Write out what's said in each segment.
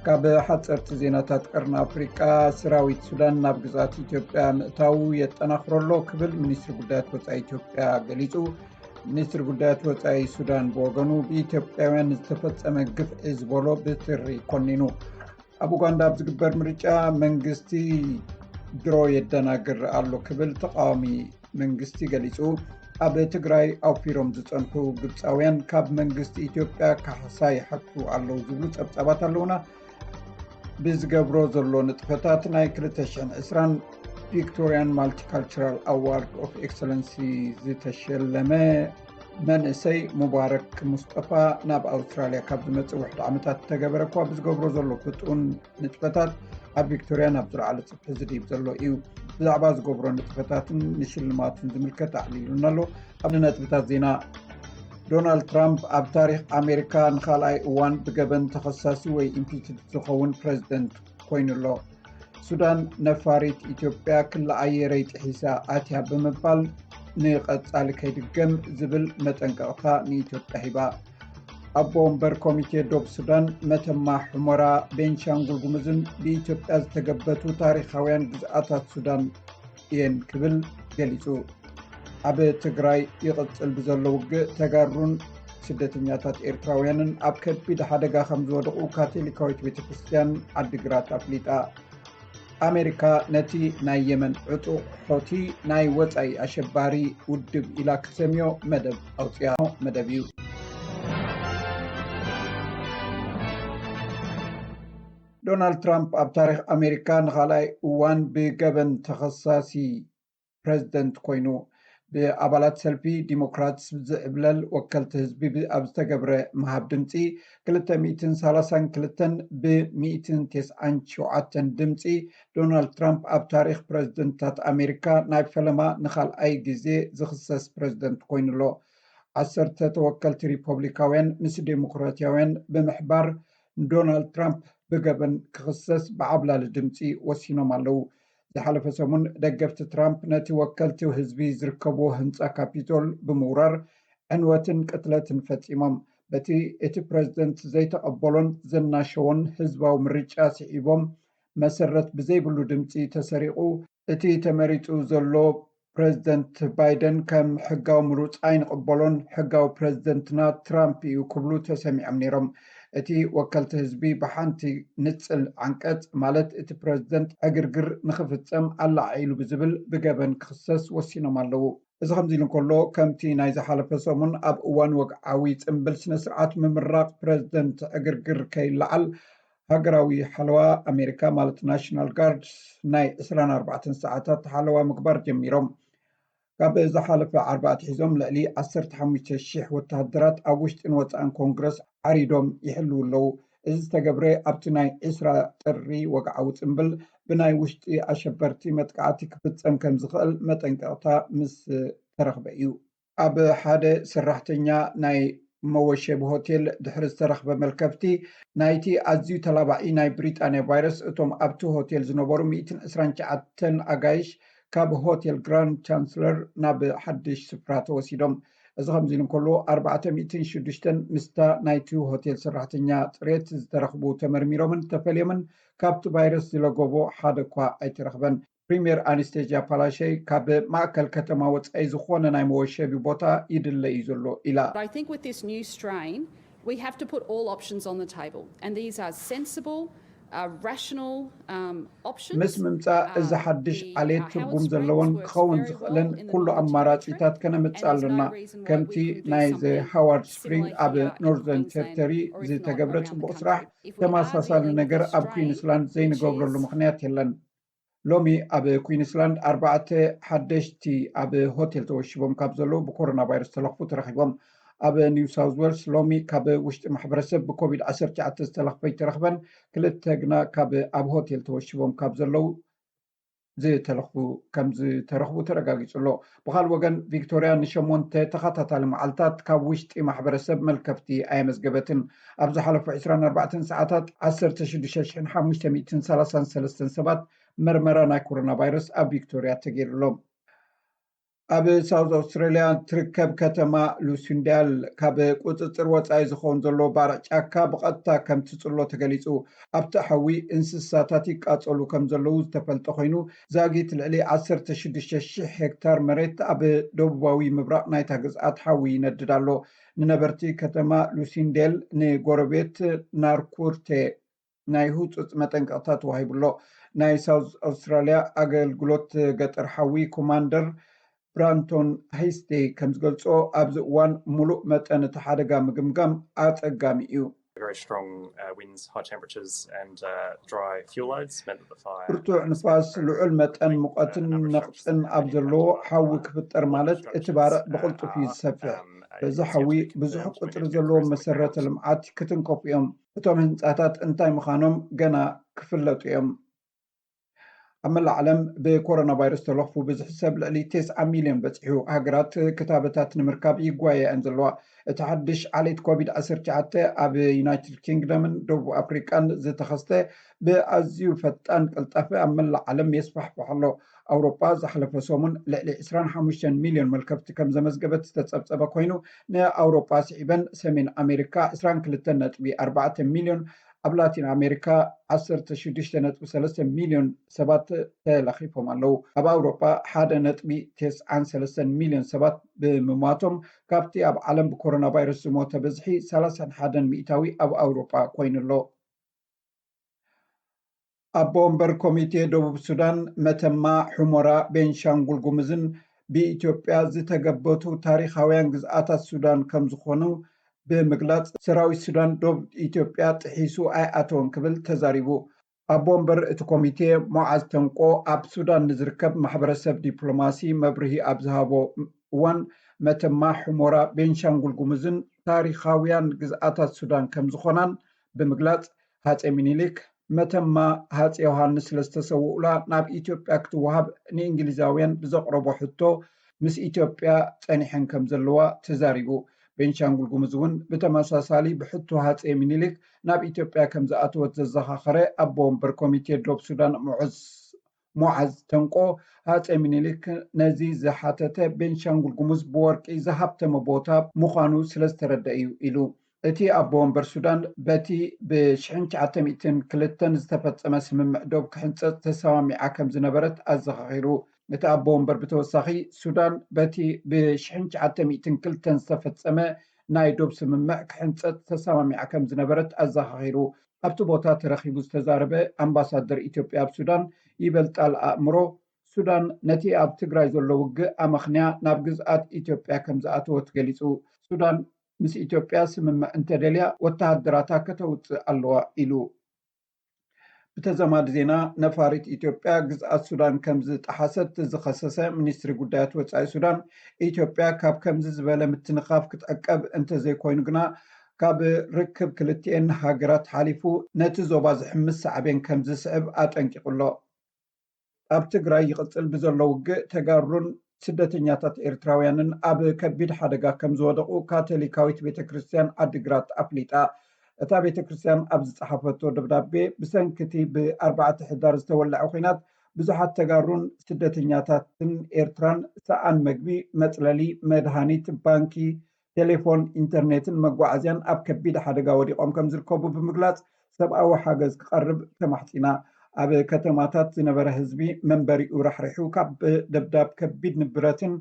ካብ ሓፀርቲ ዜናታት ቀርኒ ኣፍሪቃ ሰራዊት ሱዳን ናብ ግዛት ኢትዮጵያ ምእታው የጠናኽረሎ ክብል ሚኒስትሪ ጉዳያት ወፃኢ ኢትዮጵያ ገሊጹ። ሚኒስትሪ ጉዳያት ወፃኢ ሱዳን ብወገኑ ብኢትዮጵያውያን ዝተፈጸመ ግፍዒ ዝበሎ ብትሪ ኮኒኑ። ኣብ ኡጋንዳ ዝግበር ምርጫ መንግስቲ ድሮ የደናግር ኣሎ ክብል ተቃዋሚ መንግስቲ ገሊጹ። ኣብ ትግራይ ኣውፊሮም ዝጸንሑ ግብፃውያን ካብ መንግስቲ ኢትዮጵያ ካሕሳ ይሓቱ ኣለዉ ዝብሉ ጸብጻባት ኣለውና። ብዝገብሮ ዘሎ ንጥፈታት ናይ 2020 ቪክቶሪያን ማልቲካልቸራል ኣዋርድ ኦፍ ኤክሰለንሲ ዝተሸለመ መንእሰይ ሙባረክ ሙስጠፋ ናብ ኣውስትራልያ ካብ ዝመጽእ ውሕድ ዓመታት ተገበረ እኳ ብዝገብሮ ዘሎ ፍጡን ንጥፈታት ኣብ ቪክቶሪያ ናብ ዝለዓለ ጽፍሒ ዝድይብ ዘሎ እዩ። ብዛዕባ ዝገብሮ ንጥፈታትን ንሽልማትን ዝምልከት ኣዕሊሉና ኣሎ። ኣብ ነጥብታት ዜና ዶናልድ ትራምፕ ኣብ ታሪክ ኣሜሪካ ንኻልኣይ እዋን ብገበን ተኸሳሲ ወይ ኢምፒችድ ዝኸውን ፕሬዚደንት ኮይኑሎ። ሱዳን ነፋሪት ኢትዮጵያ ክለዓየረይ ጥሒሳ ኣትያ ብምባል ንቐጻሊ ከይድገም ዝብል መጠንቀቕታ ንኢትዮጵያ ሂባ። ኣቦ ወንበር ኮሚቴ ዶብ ሱዳን መተማ ሑመራ ቤንሻንጉል ጉሙዝን ብኢትዮጵያ ዝተገበቱ ታሪኻውያን ግዝኣታት ሱዳን እየን ክብል ገሊጹ። ኣብ ትግራይ ይቕጽል ብዘሎ ውግእ ተጋሩን ስደተኛታት ኤርትራውያንን ኣብ ከቢድ ሓደጋ ከም ዝወድቑ ካቶሊካዊት ቤተክርስትያን ዓዲግራት ኣፍሊጣ። ኣሜሪካ ነቲ ናይ የመን ዕጡቕ ሖቲ ናይ ወፃኢ ኣሸባሪ ውድብ ኢላ ክሰምዮ መደብ ኣውፅያ መደብ እዩ። ዶናልድ ትራምፕ ኣብ ታሪክ ኣሜሪካ ንኻልኣይ እዋን ብገበን ተኸሳሲ ፕሬዚደንት ኮይኑ ብኣባላት ሰልፊ ዲሞክራትስ ዝዕብለል ወከልቲ ህዝቢ ኣብ ዝተገብረ መሃብ ድምፂ 232 ብ197 ድምፂ ዶናልድ ትራምፕ ኣብ ታሪክ ፕሬዚደንታት ኣሜሪካ ናይ ፈለማ ንኻልኣይ ግዜ ዝኽሰስ ፕሬዚደንት ኮይኑሎ። 10 ተወከልቲ ሪፐብሊካውያን ምስ ዴሞክራትያውያን ብምሕባር ዶናልድ ትራምፕ ብገበን ክኽሰስ ብዓብላሊ ድምፂ ወሲኖም ኣለዉ። ዝሓለፈ ሰሙን ደገፍቲ ትራምፕ ነቲ ወከልቲ ህዝቢ ዝርከቦ ህንፃ ካፒቶል ብምውራር ዕንወትን ቅትለትን ፈፂሞም በቲ እቲ ፕሬዚደንት ዘይተቐበሎን ዘናሸዎን ህዝባዊ ምርጫ ስዒቦም መሰረት ብዘይብሉ ድምፂ ተሰሪቑ እቲ ተመሪጡ ዘሎ ፕሬዚደንት ባይደን ከም ሕጋዊ ምሩፅ ኣይንቕበሎን ሕጋዊ ፕሬዚደንትና ትራምፕ እዩ ክብሉ ተሰሚዖም ነይሮም። እቲ ወከልቲ ህዝቢ ብሓንቲ ንፅል ዓንቀጽ ማለት እቲ ፕሬዚደንት ዕግርግር ንኽፍፀም ኣላዓኢሉ ብዝብል ብገበን ክኽሰስ ወሲኖም ኣለዉ። እዚ ከምዚ ኢሉ እንከሎ ከምቲ ናይ ዝሓለፈ ሰሙን ኣብ እዋን ወግዓዊ ፅምብል ስነ ስርዓት ምምራቕ ፕሬዚደንት ዕግርግር ከይለዓል ሃገራዊ ሓለዋ ኣሜሪካ ማለት ናሽናል ጋርድ ናይ 24 ሰዓታት ሓለዋ ምግባር ጀሚሮም። ካብ ዝሓለፈ 4 ሒዞም ልዕሊ 15,000 ወታደራት ኣብ ውሽጥን ወፃእን ኮንግረስ ዓሪዶም ይሕልው ኣለዉ። እዚ ዝተገብረ ኣብቲ ናይ 20 ጥሪ ወግዓዊ ፅምብል ብናይ ውሽጢ ኣሸበርቲ መጥቃዕቲ ክፍፀም ከም ዝኽእል መጠንቀቕታ ምስ ተረኽበ እዩ። ኣብ ሓደ ሰራሕተኛ ናይ መወሸቢ ሆቴል ድሕሪ ዝተረኽበ መልከፍቲ ናይቲ ኣዝዩ ተላባዒ ናይ ብሪጣንያ ቫይረስ እቶም ኣብቲ ሆቴል ዝነበሩ 129 ኣጋይሽ ካብ ሆቴል ግራንድ ቻንስለር ናብ ሓድሽ ስፍራ ተወሲዶም። እዚ ከምዚ ኢሉ እንከሎ 406 ምስታ ናይቲ ሆቴል ሰራሕተኛ ጥሬት ዝተረኽቡ ተመርሚሮምን ተፈልዮምን ካብቲ ቫይረስ ዝለገቦ ሓደ እኳ ኣይተረኽበን። ፕሪምየር ኣነስቴዥያ ፓላሸይ ካብ ማእከል ከተማ ወፃኢ ዝኾነ ናይ መወሸቢ ቦታ ይድለ እዩ ዘሎ ኢላ። I think with this new strain we have to put all options on the table and these are sensible rational options. ምስ ምምፃእ እዚ ሓድሽ ዓሌት ትርጉም ዘለዎን ክኸውን ዝኽእልን ኩሉ ኣማራፂታት ከነምፅእ ኣለና። ከምቲ ናይ ሃዋርድ ስፕሪንግ ኣብ ኖርዘርን ቴሪቶሪ ዝተገብረ ፅቡቕ ስራሕ ተመሳሳሊ ነገር ኣብ ኩዊንስላንድ ዘይንገብረሉ ምክንያት የለን። ሎሚ ኣብ ኩዊንስላንድ 4 ሓደሽቲ ኣብ ሆቴል ተወሽቦም ካብ ዘለዉ ብኮሮና ቫይረስ ተለኽፉ ተረኺቦም። ኣብ ኒው ሳውዝ ዌልስ ሎሚ ካብ ውሽጢ ማሕበረሰብ ብኮቪድ-19 ዝተለኽፈ ይተረኽበን። 2 ግና ካብ ኣብ ሆቴል ተወሽቦም ካብ ዘለዉ ከም ዝተረኽቡ ተረጋጊጹሎ። ብኻልእ ወገን ቪክቶርያ ን8 ተኸታታሊ መዓልታት ካብ ውሽጢ ማሕበረሰብ መልከፍቲ ኣየመዝገበትን። ኣብ ዝሓለፉ 24 ሰዓታት 16,533 ሰባት መርመራ ናይ ኮሮና ቫይረስ ኣብ ቪክቶርያ ተገይሩሎም። ኣብ ሳውዝ ኣውስትራልያ ትርከብ ከተማ ሉሲንዳል ካብ ቁፅፅር ወፃኢ ዝኸውን ዘሎ ባርዕ ጫካ ብቐጥታ ከም ትፅሎ ተገሊጹ ኣብቲ ሓዊ እንስሳታት ይቃጸሉ ከም ዘለዉ ዝተፈልጠ ኮይኑ ዛጊት ልዕሊ 16,000 ሄክታር መሬት ኣብ ደቡባዊ ምብራቕ ናይታ ግዝኣት ሓዊ ይነድድ ኣሎ ንነበርቲ ከተማ ሉሲንዳል ንጎረቤት ናርኩርቴ ናይ ህፁፅ መጠንቀቕታ ተዋሂብሎ ናይ ሳውዝ ኣውስትራልያ ኣገልግሎት ገጠር ሓዊ ኮማንደር ብራንቶን ሃይስቴ ከም ዝገልጾ ኣብዚ እዋን ሙሉእ መጠን እቲ ሓደጋ ምግምጋም ኣጸጋሚ እዩ very strong winds, high temperatures and dry fuel loads meant that the fire ብርቱዕ ንፋስ ልዑል መጠን ሙቐትን ነቕፅን ኣብ ዘለዎ ሓዊ ክፍጠር ማለት እቲ ባርዕ ብቕልጡፍ እዩ ዝሰፍሕ በዚ ሓዊ ብዙሕ ቁፅሪ ዘለዎም መሰረተ ልምዓት ክትንከፉ እዮም እቶም ህንፃታት እንታይ ምዃኖም ገና ክፍለጡ እዮም ኣብ መላእ ዓለም ብኮሮና ቫይረስ ተለኽፉ ብዝሕሰብ ልዕሊ 9 ሚልዮን በፂሑ ሃገራት ክታበታት ንምርካብ ይጓየአን ዘለዋ እቲ ሓድሽ ዓሌት ኮቪድ-19 ኣብ ዩናይትድ ኪንግደምን ደቡብ ኣፍሪቃን ዝተኸስተ ብኣዝዩ ፈጣን ቅልጣፈ ኣብ መላእ ዓለም የስፋሕፍሕ ኣሎ ኣውሮፓ ዝሓለፈ ሰሙን ልዕሊ 25 ሚልዮን መልከብቲ ከም ዘመዝገበት ዝተፀብፀበ ኮይኑ ንኣውሮፓ ስዒበን ሰሜን ኣሜሪካ 22.4 ሚልዮን ኣብ ላቲን ኣሜሪካ 16.3 ሚልዮን ሰባት ተለኺፎም ኣለዉ ኣብ ኣውሮፓ 1.93 ሚልዮን ሰባት ብምሟቶም ካብቲ ኣብ ዓለም ብኮሮና ቫይረስ ዝሞተ ብዝሒ 31 ሚእታዊ ኣብ ኣውሮፓ ኮይኑሎ ኣቦ ወንበር ኮሚቴ ደቡብ ሱዳን መተማ ሑሞራ ቤንሻንጉል ጉሙዝን ብኢትዮጵያ ዝተገበቱ ታሪኻውያን ግዝኣታት ሱዳን ከም ዝኾኑ ብምግላጽ ሰራዊት ሱዳን ደቡብ ኢትዮጵያ ጥሒሱ ኣይኣተወን ክብል ተዛሪቡ ኣቦ ወንበር እቲ ኮሚቴ ሞዓዝ ተንቆ ኣብ ሱዳን ንዝርከብ ማሕበረሰብ ዲፕሎማሲ መብርሂ ኣብ ዝሃቦ እዋን መተማ ሑሞራ ቤንሻንጉል ጉሙዝን ታሪኻውያን ግዝኣታት ሱዳን ከም ዝኾናን ብምግላጽ ሃፀይ ሚኒሊክ መተማ ሃፀይ ዮሃንስ ስለዝተሰውኡላ ናብ ኢትዮጵያ ክትወሃብ ንእንግሊዛውያን ብዘቕረቦ ሕቶ ምስ ኢትዮጵያ ጸኒሐን ከም ዘለዋ ተዛሪቡ ቤንሻንጉል ጉሙዝ እውን ብተመሳሳሊ ብሕቶ ሃፀይ ሚኒሊክ ናብ ኢትዮጵያ ከም ዝኣተወት ዘዘኻኸረ ኣቦ ወንበር ኮሚቴ ደቡብ ሱዳን ሞዓዝ ተንቆ ሃፀይ ሚኒሊክ ነዚ ዝሓተተ ቤንሻንጉል ጉሙዝ ብወርቂ ዝሃብተመ ቦታ ምዃኑ ስለዝተረድአ እዩ ኢሉ እቲ ኣቦ ወንበር ሱዳን በቲ ብ1902 ዝተፈፀመ ስምምዕ ዶብ ክሕንፀፅ ተሰማሚዓ ከም ዝነበረት ኣዘኻኺሩ እቲ ኣቦ ወንበር ብተወሳኺ ሱዳን በቲ ብ1902 ዝተፈፀመ ናይ ዶብ ስምምዕ ክሕንፀፅ ተሰማሚዓ ከም ዝነበረት ኣዘኻኺሩ ኣብቲ ቦታ ተረኺቡ ዝተዛረበ ኣምባሳደር ኢትዮጵያ ኣብ ሱዳን ይበልጣል ኣእምሮ ሱዳን ነቲ ኣብ ትግራይ ዘሎ ውግእ ኣመኽንያ ናብ ግዝኣት ኢትዮጵያ ከም ዝኣተወት ገሊጹ ሱዳን ምስ ኢትዮጵያ ስምምዕ እንተደልያ ወተሃደራታ ከተውፅእ ኣለዋ ኢሉ ብተዘማዲ ዜና ነፋሪት ኢትዮጵያ ግዝኣት ሱዳን ከም ዝጠሓሰት ዝኸሰሰ ሚኒስትሪ ጉዳያት ወፃኢ ሱዳን ኢትዮጵያ ካብ ከምዚ ዝበለ ምትንኻፍ ክትዕቀብ እንተዘይኮይኑ ግና ካብ ርክብ ክልቲአን ሃገራት ሓሊፉ ነቲ ዞባ ዝሕምስ ሳዕቤን ከም ዝስዕብ ኣጠንቂቁሎ ኣብ ትግራይ ይቕፅል ብዘሎ ውግእ ተጋሩን ስደተኛታት ኤርትራውያንን ኣብ ከቢድ ሓደጋ ከም ዝወደቁ ካቶሊካዊት ቤተክርስትያን ዓዲግራት ኣፍሊጣ እታ ቤተክርስትያን ኣብ ዝፀሓፈቶ ደብዳቤ ብሰንኪቲ ብ4 ሕዳር ዝተወልዐ ኩናት ብዙሓት ተጋሩን ስደተኛታትን ኤርትራን ሰኣን መግቢ መፅለሊ መድሃኒት ባንኪ ቴሌፎን ኢንተርኔትን መጓዓዝያን ኣብ ከቢድ ሓደጋ ወዲቆም ከም ዝርከቡ ብምግላጽ ሰብኣዊ ሓገዝ ክቐርብ ተማሕፂና ኣብ ከተማታት ዝነበረ ህዝቢ መንበሪኡ ራሕሪሑ ካብ ደብዳብ ከቢድ ንብረትን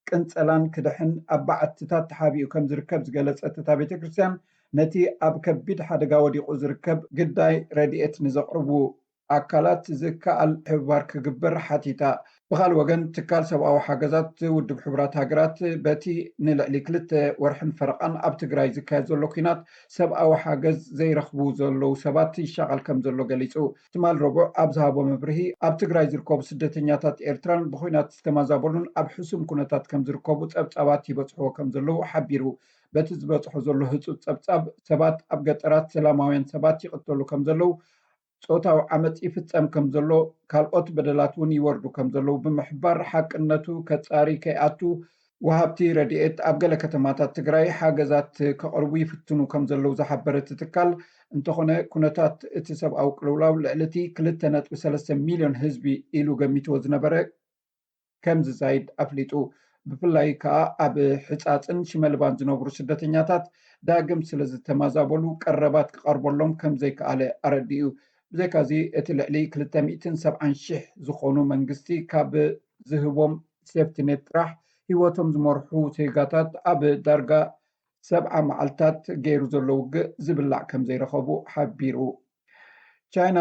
ቅንፀላን ክድሕን ኣብ በዓትታት ተሓቢኡ ከም ዝርከብ ዝገለጸት እታ ቤተክርስትያን ነቲ ኣብ ከቢድ ሓደጋ ወዲቁ ዝርከብ ግዳይ ረድኤት ንዘቕርቡ ኣካላት ዝከኣል ሕባር ክግበር ሓቲታ ብኻልእ ወገን ትካል ሰብኣዊ ሓገዛት ውድብ ሕቡራት ሃገራት በቲ ንልዕሊ 2 ወርሕን ፈረቓን ኣብ ትግራይ ዝካየድ ዘሎ ኩናት ሰብኣዊ ሓገዝ ዘይረኽቡ ዘለው ሰባት ይሻቐል ከም ዘሎ ገሊጹ ትማል ረቡዕ ኣብ ዝሃቦ መብርሂ ኣብ ትግራይ ዝርከቡ ስደተኛታት ኤርትራን ብኩናት ዝተመዛበሉን ኣብ ሕሱም ኩነታት ከም ዝርከቡ ፀብፃባት ይበፅሕዎ ከም ዘለው ሓቢሩ በቲ ዝበፅሖ ዘሎ ህፁፅ ፀብፃብ ሰባት ኣብ ገጠራት ሰላማውያን ሰባት ይቕተሉ ከም ዘለው ጾታዊ ዓመፅ ይፍፀም ከም ዘሎ ካልኦት በደላት እውን ይወርዱ ከም ዘለው ብምሕባር ሓቅነቱ ከፃሪ ከይኣቱ ወሃብቲ ረድኤት ኣብ ገለ ከተማታት ትግራይ ሓገዛት ከቕርቡ ይፍትኑ ከም ዘለው ዝሓበረት ትካል እንተኾነ ኩነታት እቲ ሰብኣዊ ቅልውላው ልዕልቲ 2.3 ሚልዮን ህዝቢ ኢሉ ገሚትዎ ዝነበረ ከም ዝዛይድ ኣፍሊጡ ብፍላይ ከዓ ኣብ ሕፃፅን ሽመልባን ዝነብሩ ስደተኛታት ዳግም ስለ ዝተማዛበሉ ቀረባት ክቐርበሎም ከም ዘይከኣለ ኣረዲኡ ብዘይካዚ እቲ ልዕሊ 270,000 ዝኾኑ መንግስቲ ካብ ዝህቦም ሴፍቲኔት ጥራሕ ሂወቶም ዝመርሑ ዜጋታት ኣብ ዳርጋ 70 መዓልታት ገይሩ ዘሎ ውግእ ዝብላዕ ከም ዘይረኸቡ ሓቢሩ ቻይና